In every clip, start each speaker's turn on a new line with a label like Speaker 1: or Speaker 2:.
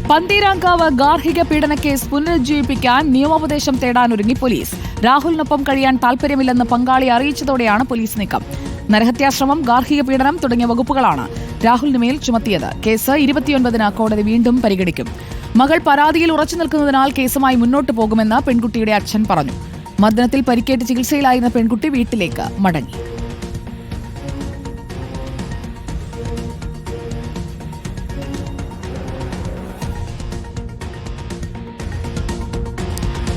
Speaker 1: പന്തീരാങ്കാവ് ഗാർഹിക പീഡന കേസ് പുനരുജ്ജീവിപ്പിക്കാൻ നിയമോപദേശം തേടാനൊരുങ്ങി പോലീസ്. രാഹുലിനൊപ്പം കഴിയാൻ താൽപര്യമില്ലെന്ന് പങ്കാളി അറിയിച്ചതോടെയാണ് പോലീസ് നീക്കം. നരഹത്യാശ്രമം, ഗാർഹിക പീഡനം തുടങ്ങിയ വകുപ്പുകളാണ് രാഹുലിന് മേൽ ചുമത്തിയത്. കേസ് 29-ന് കോടതി വീണ്ടും പരിഗണിക്കും. മകൾ പരാതിയിൽ ഉറച്ചു നിൽക്കുന്നതിനാൽ കേസുമായി മുന്നോട്ടു പോകുമെന്ന് പെൺകുട്ടിയുടെ അച്ഛൻ പറഞ്ഞു. മർദ്ദനത്തിൽ പരിക്കേറ്റ് ചികിത്സയിലായിരുന്ന പെൺകുട്ടി വീട്ടിലേക്ക് മടങ്ങി.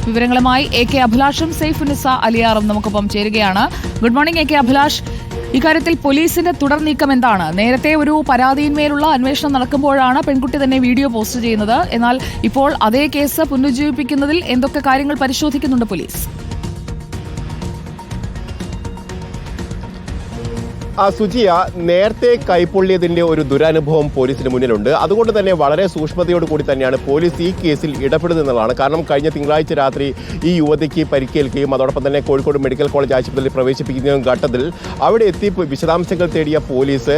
Speaker 1: വിവരങ്ങളുമായി എ കെ അഭിലാഷും സൈഫുനിസ അലിയാറും നമുക്കൊപ്പം ചേരുകയാണ്. Good morning A K Abhilash. ഇക്കാര്യത്തിൽ പോലീസിന്റെ തുടർ നീക്കം എന്താണ്? നേരത്തെ ഒരു പരാതിയിന്മേലുള്ള അന്വേഷണം നടക്കുമ്പോഴാണ് പെൺകുട്ടി തന്നെ വീഡിയോ പോസ്റ്റ് ചെയ്യുന്നത്. എന്നാൽ ഇപ്പോൾ അതേ കേസ് പുനരുജ്ജീവിപ്പിക്കുന്നതിൽ എന്തൊക്കെ കാര്യങ്ങൾ പരിശോധിക്കുന്നുണ്ട് പോലീസ്?
Speaker 2: സുജിയ, നേരത്തെ കൈപ്പൊള്ളിയതിന്റെ ഒരു ദുരനുഭവം പോലീസിന് മുന്നിലുണ്ട്. അതുകൊണ്ട് തന്നെ വളരെ സൂക്ഷ്മതയോട് കൂടി തന്നെയാണ് പോലീസ് ഈ കേസിൽ ഇടപെടുന്നതെന്നുള്ളതാണ്. കാരണം കഴിഞ്ഞ തിങ്കളാഴ്ച രാത്രി ഈ യുവതിക്ക് പരിക്കേൽക്കുകയും അതോടൊപ്പം തന്നെ കോഴിക്കോട് മെഡിക്കൽ കോളേജ് ആശുപത്രിയിൽ പ്രവേശിപ്പിക്കുന്ന ഘട്ടത്തിൽ അവിടെ എത്തി വിശദാംശങ്ങൾ തേടിയ പോലീസ്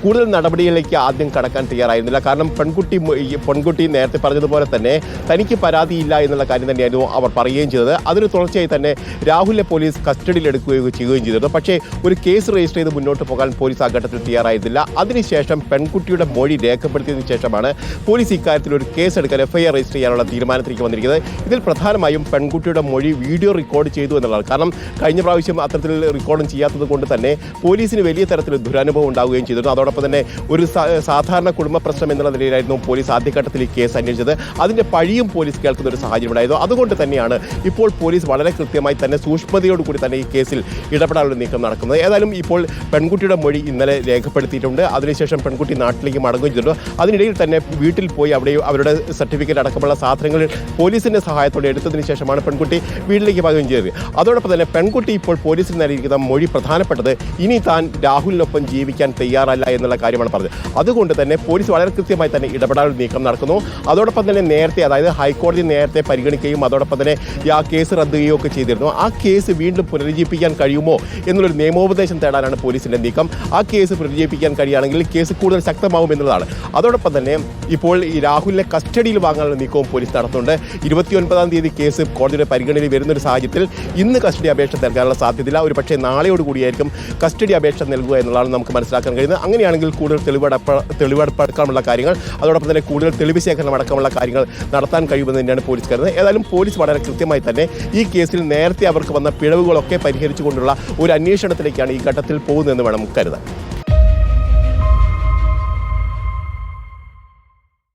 Speaker 2: കൂടുതൽ നടപടികളിലേക്ക് ആദ്യം കടക്കാൻ തയ്യാറായിരുന്നില്ല. കാരണം പെൺകുട്ടി നേരത്തെ പറഞ്ഞതുപോലെ തന്നെ തനിക്ക് പരാതിയില്ല എന്നുള്ള കാര്യം തന്നെയായിരുന്നു അവർ പറയുകയും ചെയ്തത്. അതിന് തുടർച്ചയായി തന്നെ രാഹുലിനെ പോലീസ് കസ്റ്റഡിയിലെടുക്കുകയും ചെയ്യുകയും ചെയ്തിരുന്നു. പക്ഷേ ഒരു കേസ് രജിസ്റ്റർ ചെയ്ത് മുന്നോട്ട് പോകാൻ പോലീസ് ആ ഘട്ടത്തിൽ തയ്യാറായിരുന്നില്ല. അതിനുശേഷം പെൺകുട്ടിയുടെ മൊഴി രേഖപ്പെടുത്തിയതിനു ശേഷമാണ് പോലീസ് ഇക്കാര്യത്തിൽ ഒരു കേസ് എടുക്കാൻ FIR രജിസ്റ്റർ ചെയ്യാനുള്ള തീരുമാനത്തിലേക്ക് വന്നിരിക്കുന്നത്. ഇതിൽ പ്രധാനമായും പെൺകുട്ടിയുടെ മൊഴി വീഡിയോ റെക്കോർഡ് ചെയ്തു എന്നുള്ളതാണ്. കാരണം കഴിഞ്ഞ പ്രാവശ്യം അത്തരത്തിൽ റെക്കോർഡും ചെയ്യാത്തത് കൊണ്ട് തന്നെ പോലീസിന് വലിയ തരത്തിൽ ദുരനുഭവം ഉണ്ടാവുകയും ചെയ്തിരുന്നു. അതോടൊപ്പം തന്നെ ഒരു സാധാരണ കുടുംബ പ്രശ്നം എന്നുള്ള നിലയിലായിരുന്നു പോലീസ് ആദ്യഘട്ടത്തിൽ ഈ കേസ് അന്വേഷിച്ചത്. അതിന്റെ പഴിയും പോലീസ് കേൾക്കുന്ന ഒരു സാഹചര്യം ഉണ്ടായിരുന്നു. അതുകൊണ്ട് തന്നെയാണ് ഇപ്പോൾ പോലീസ് വളരെ കൃത്യമായി തന്നെ സൂക്ഷ്മതയോടുകൂടി തന്നെ ഈ കേസിൽ ഇടപെടാനുള്ള നീക്കം നടക്കുന്നത്. ഏതായാലും ഇപ്പോൾ പെൺകുട്ടിയുടെ മൊഴി ഇന്നലെ രേഖപ്പെടുത്തിയിട്ടുണ്ട്. അതിനുശേഷം പെൺകുട്ടി നാട്ടിലേക്ക് മടങ്ങുകയും ചെയ്തിട്ടുണ്ട്. അതിനിടയിൽ തന്നെ വീട്ടിൽ പോയി അവിടെ അവരുടെ സർട്ടിഫിക്കറ്റ് അടക്കമുള്ള സാധനങ്ങൾ പോലീസിന്റെ സഹായത്തോടെ എടുത്തതിന് ശേഷമാണ് പെൺകുട്ടി വീട്ടിലേക്ക് മടങ്ങുകയും ചെയ്തത്. അതോടൊപ്പം തന്നെ പെൺകുട്ടി ഇപ്പോൾ പോലീസിൽ നൽകിയിരിക്കുന്ന മൊഴി പ്രധാനപ്പെട്ടത് ഇനി താൻ രാഹുലിനൊപ്പം ജീവിക്കാൻ തയ്യാറല്ല എന്നുള്ള കാര്യമാണ് പറഞ്ഞത്. അതുകൊണ്ട് തന്നെ പോലീസ് വളരെ കൃത്യമായി തന്നെ ഇടപെടാനുള്ള നീക്കം നടക്കുന്നു. അതോടൊപ്പം തന്നെ നേരത്തെ, അതായത് ഹൈക്കോടതി നേരത്തെ പരിഗണിക്കുകയും അതോടൊപ്പം തന്നെ ആ കേസ് റദ്ദ് ചെയ്യുകയും ഒക്കെ ചെയ്തിരുന്നു. ആ കേസ് വീണ്ടും പുനരുജ്ജീവിപ്പിക്കാൻ കഴിയുമോ എന്നുള്ളൊരു നിയമോപദേശം തേടാനാണ് പോലീസിന്റെ നീക്കം. ആ കേസ് പുനരുജ്ജീവിപ്പിക്കാൻ കഴിയുകയാണെങ്കിൽ കേസ് കൂടുതൽ ശക്തമാവും എന്നുള്ളതാണ്. അതോടൊപ്പം തന്നെ ഇപ്പോൾ ഈ രാഹുലിനെ കസ്റ്റഡിയിൽ വാങ്ങാനുള്ള നീക്കവും പോലീസ് നടത്തുന്നുണ്ട്. 29-ാം തീയതി കേസ് കോടതിയുടെ പരിഗണനയിൽ വരുന്നൊരു സാഹചര്യത്തിൽ ഇന്ന് കസ്റ്റഡി അപേക്ഷ നൽകാനുള്ള സാധ്യതയില്ല. ഒരു പക്ഷേ നാളെയോടുകൂടിയായിരിക്കും കസ്റ്റഡി അപേക്ഷ നൽകുക എന്നുള്ളതാണ് നമുക്ക് മനസ്സിലാക്കാൻ കഴിയുന്നത്. അങ്ങനെയാണെങ്കിൽ കൂടുതൽ തെളിവെടുപ്പടക്കമുള്ള കാര്യങ്ങൾ, അതോടൊപ്പം തന്നെ കൂടുതൽ തെളിവ് ശേഖരണം അടക്കമുള്ള കാര്യങ്ങൾ നടത്താൻ കഴിയുമെന്ന് തന്നെയാണ് പോലീസ് കരുതുന്നത്. ഏതായാലും പോലീസ് വളരെ കൃത്യമായി തന്നെ ഈ കേസിൽ നേരത്തെ അവർക്ക് വന്ന പിഴവുകളൊക്കെ പരിഹരിച്ചുകൊണ്ടുള്ള ഒരു അന്വേഷണത്തിലേക്കാണ് ഈ ഘട്ടത്തിൽ പോകുന്നതെന്ന് വേണം കരുതാൻ.